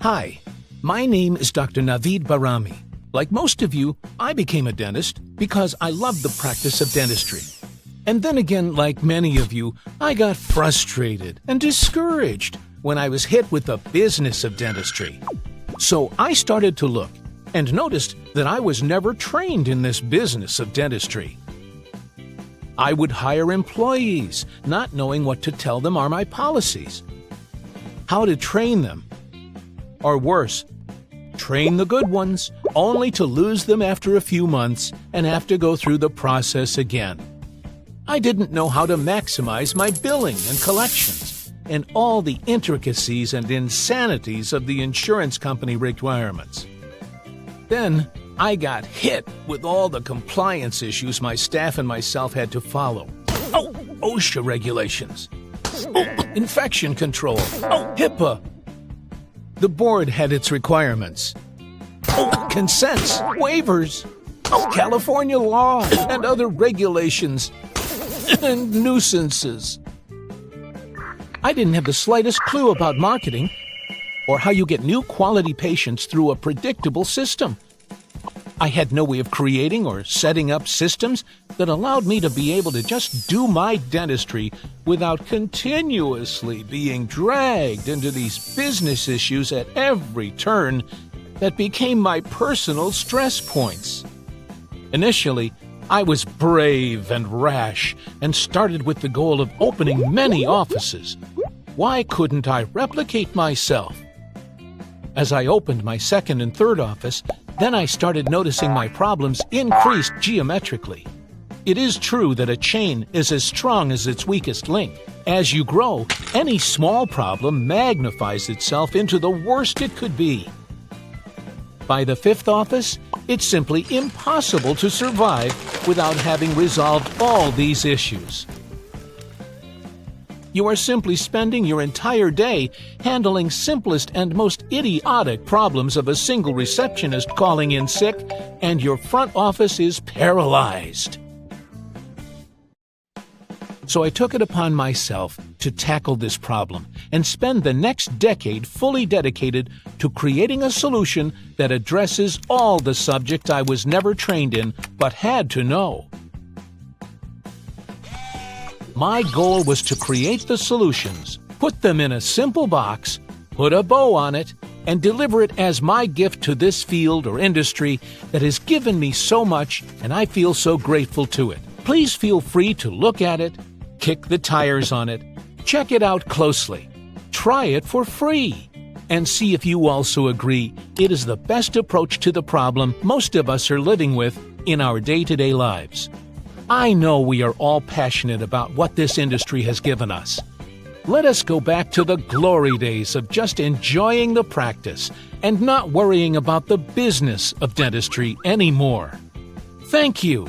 Hi, my name is Dr. Naveed Barami. Like most of you, I became a dentist because I loved the practice of dentistry. And then again, like many of you, I got frustrated and discouraged when I was hit with the business of dentistry. So I started to look and noticed that I was never trained in this business of dentistry. I would hire employees, not knowing what to tell them are my policies, how to train them, or worse, train the good ones, only to lose them after a few months and have to go through the process again. I didn't know how to maximize my billing and collections, and all the intricacies and insanities of the insurance company requirements. Then I got hit with all the compliance issues my staff and myself had to follow. OSHA regulations. Infection control. HIPAA. The board had its requirements. Consents, waivers, California law, and other regulations and nuisances. I didn't have the slightest clue about marketing or how you get new quality patients through a predictable system. I had no way of creating or setting up systems that allowed me to be able to just do my dentistry without continuously being dragged into these business issues at every turn that became my personal stress points. Initially, I was brave and rash and started with the goal of opening many offices. Why couldn't I replicate myself? As I opened my second and third office, then I started noticing my problems increased geometrically. It is true that a chain is as strong as its weakest link. As you grow, any small problem magnifies itself into the worst it could be. By the fifth office, it's simply impossible to survive without having resolved all these issues. You are simply spending your entire day handling simplest and most idiotic problems of a single receptionist calling in sick, and your front office is paralyzed. So I took it upon myself to tackle this problem and spend the next decade fully dedicated to creating a solution that addresses all the subjects I was never trained in but had to know. My goal was to create the solutions, put them in a simple box, put a bow on it, and deliver it as my gift to this field or industry that has given me so much, and I feel so grateful to it. Please feel free to look at it, kick the tires on it, check it out closely, try it for free, and see if you also agree it is the best approach to the problem most of us are living with in our day-to-day lives. I know we are all passionate about what this industry has given us. Let us go back to the glory days of just enjoying the practice and not worrying about the business of dentistry anymore. Thank you.